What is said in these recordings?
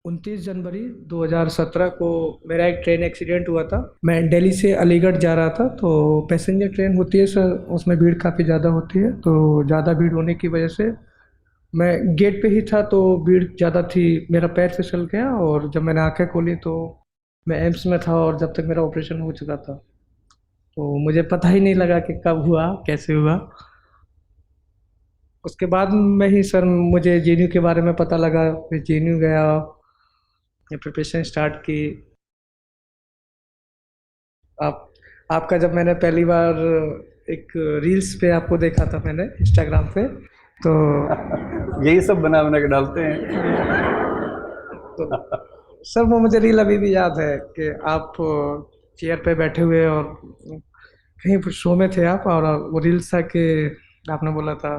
29 जनवरी 2017 को मेरा एक ट्रेन एक्सीडेंट हुआ था। मैं दिल्ली से अलीगढ़ जा रहा था। तो पैसेंजर ट्रेन होती है सर, उसमें भीड़ काफ़ी ज़्यादा होती है। तो ज़्यादा भीड़ होने की वजह से मैं गेट पे ही था, तो भीड़ ज़्यादा थी, मेरा पैर फिसल गया और जब मैंने आंखें खोली तो मैं एम्स में था और जब तक मेरा ऑपरेशन हो चुका था। तो मुझे पता ही नहीं लगा कि कब हुआ, कैसे हुआ। उसके बाद में ही सर मुझे जेएनयू के बारे में पता लगा, फिर जेएनयू गया, ये प्रिपरेशन स्टार्ट की। आप आपका जब मैंने पहली बार एक रील्स पे आपको देखा था मैंने इंस्टाग्राम पे, तो यही सब बना बना के डालते हैं। तो सर वो मुझे रील अभी भी याद है कि आप चेयर पे बैठे हुए और कहीं शो में थे आप, और वो रील्स था कि आपने बोला था,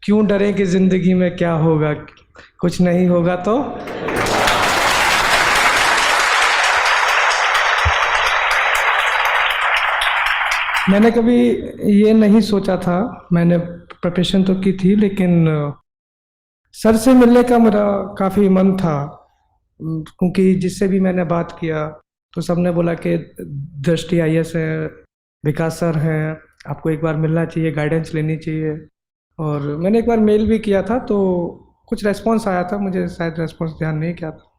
क्यों डरे कि जिंदगी में क्या होगा, कुछ नहीं होगा तो। मैंने कभी ये नहीं सोचा था, मैंने प्रिपरेशन तो की थी, लेकिन सर से मिलने का मेरा काफ़ी मन था। क्योंकि जिससे भी मैंने बात किया तो सबने बोला कि दृष्टि आईएएस है, विकास सर हैं, आपको एक बार मिलना चाहिए, गाइडेंस लेनी चाहिए। और मैंने एक बार मेल भी किया था, तो कुछ रेस्पॉन्स आया था, मुझे शायद रेस्पॉन्स ध्यान नहीं किया था।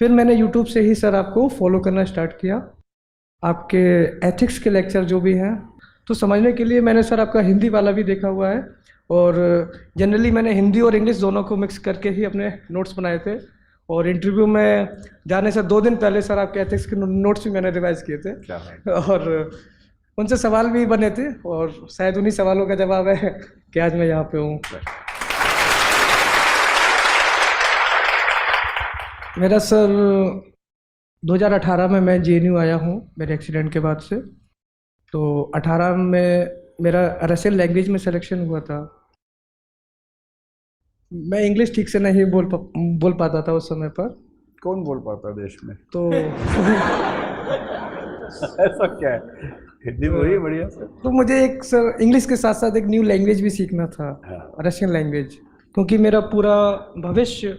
फिर मैंने यूट्यूब से ही सर आपको फॉलो करना स्टार्ट किया, आपके एथिक्स के लेक्चर जो भी हैं। तो समझने के लिए मैंने सर आपका हिंदी वाला भी देखा हुआ है, और जनरली मैंने हिंदी और इंग्लिश दोनों को मिक्स करके ही अपने नोट्स बनाए थे। और इंटरव्यू में जाने से 2 दिन पहले सर आपके एथिक्स के नोट्स भी मैंने रिवाइज किए थे। क्या बात। और उनसे सवाल भी बने थे, और शायद उन्हीं सवालों का जवाब है कि आज मैं यहाँ पे हूँ। मेरा सर 2018 में मैं जेएनयू आया हूँ मेरे एक्सीडेंट के बाद से। तो 18 में मेरा रशियन लैंग्वेज में सिलेक्शन हुआ था। मैं इंग्लिश ठीक से नहीं बोल पाता था उस समय पर। कौन बोल पाता है देश में? तो ऐसा क्या है, हिंदी बोलिए बढ़िया से। तो मुझे एक सर इंग्लिश के साथ साथ एक न्यू लैंग्वेज भी सीखना था, हाँ। Russian language. क्योंकि मेरा पूरा भविष्य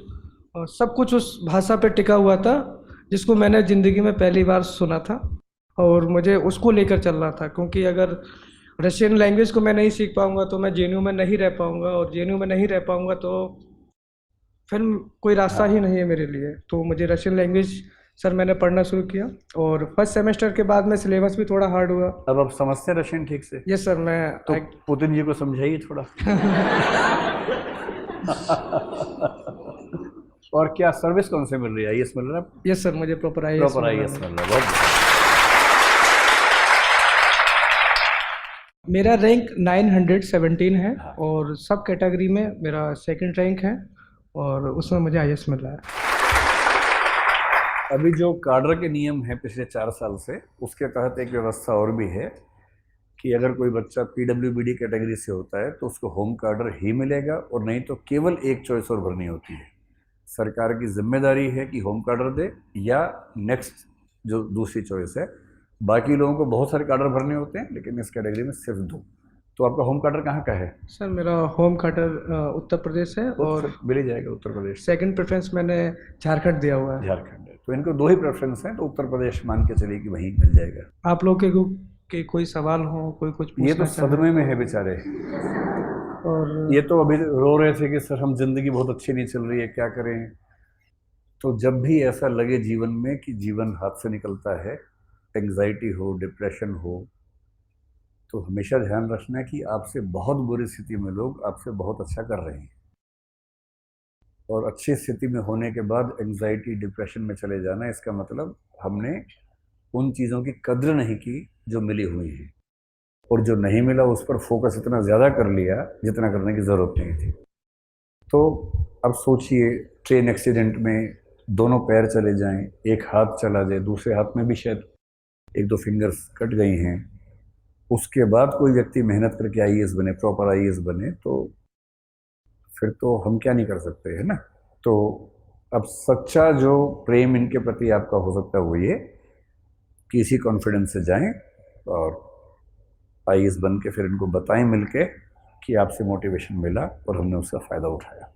सब कुछ उस भाषा पे टिका हुआ था, जिसको मैंने ज़िंदगी में पहली बार सुना था, और मुझे उसको लेकर चलना था। क्योंकि अगर रशियन लैंग्वेज को मैं नहीं सीख पाऊंगा तो मैं जेएनयू में नहीं रह पाऊंगा, और जेएनयू में नहीं रह पाऊंगा तो फिर कोई रास्ता ही हाँ। नहीं है मेरे लिए। तो मुझे रशियन लैंग्वेज सर मैंने पढ़ना शुरू किया, और फर्स्ट सेमेस्टर के बाद में सिलेबस भी थोड़ा हार्ड हुआ। अब आप समझते हैं रशियन ठीक से? यस सर, मैं तो पुतिन जी को समझाइए थोड़ा। और क्या सर्विस कौन से मिल रही है? आईएएस मिल रहा है? यस सर, मुझे प्रॉपर आईएएस प्रॉपर मिल आईएएस रहा मिल है। रहा है, बहुत। मेरा रैंक 917 है, हाँ। और सब कैटेगरी में मेरा सेकंड रैंक है, और उसमें मुझे आईएएस मिल रहा है। अभी जो काडर के नियम हैं पिछले 4 साल से, उसके तहत एक व्यवस्था और भी है कि अगर कोई बच्चा पीडब्ल्यूबीडी कैटेगरी से होता है तो उसको होम कार्डर ही मिलेगा, और नहीं तो केवल एक चॉइस और भरनी होती है। सरकार की जिम्मेदारी है कि होम कार्डर दे या नेक्स्ट जो दूसरी चॉइस है। बाकी लोगों को बहुत सारे कार्डर भरने होते हैं, लेकिन इस कैटेगरी में सिर्फ 2। तो आपका होम कार्डर कहाँ का है? सर मेरा होम कटर उत्तर प्रदेश है, तो और फिर मिल ही जाएगा उत्तर प्रदेश। सेकंड प्रेफरेंस मैंने झारखंड दिया हुआ है। झारखंड है, तो इनको 2 ही प्रेफरेंस हैं, तो उत्तर प्रदेश मान के चलिए कि वहीं मिल जाएगा। आप लोग के कोई सवाल हो, कोई कुछ ये तो पूछना चाहे सदमे में तो। है बेचारे। और ये तो अभी रो रहे थे कि सर हम जिंदगी बहुत अच्छी नहीं चल रही है, क्या करें। तो जब भी ऐसा लगे जीवन में कि जीवन हाथ से निकलता है, एंग्जाइटी हो, डिप्रेशन हो, तो हमेशा ध्यान रखना है कि आपसे बहुत बुरी स्थिति में लोग आपसे बहुत अच्छा कर रहे हैं। और अच्छी स्थिति में होने के बाद एंग्जाइटी डिप्रेशन में चले जाना, इसका मतलब हमने उन चीज़ों की कद्र नहीं की जो मिली हुई हैं, और जो नहीं मिला उस पर फोकस इतना ज़्यादा कर लिया जितना करने की ज़रूरत नहीं थी। तो अब सोचिए, ट्रेन एक्सीडेंट में दोनों पैर चले जाएं, एक हाथ चला जाए, दूसरे हाथ में भी शायद 1-2 फिंगर्स कट गई हैं, उसके बाद कोई व्यक्ति मेहनत करके आईएएस बने, प्रॉपर आईएएस बने, तो फिर तो हम क्या नहीं कर सकते, है ना। तो अब सच्चा जो प्रेम इनके प्रति आपका हो सकता है वो ये कि इसी कॉन्फिडेंस से जाएं और आईएएस बन के फिर इनको बताएं मिल के कि आपसे मोटिवेशन मिला और हमने उसका फ़ायदा उठाया।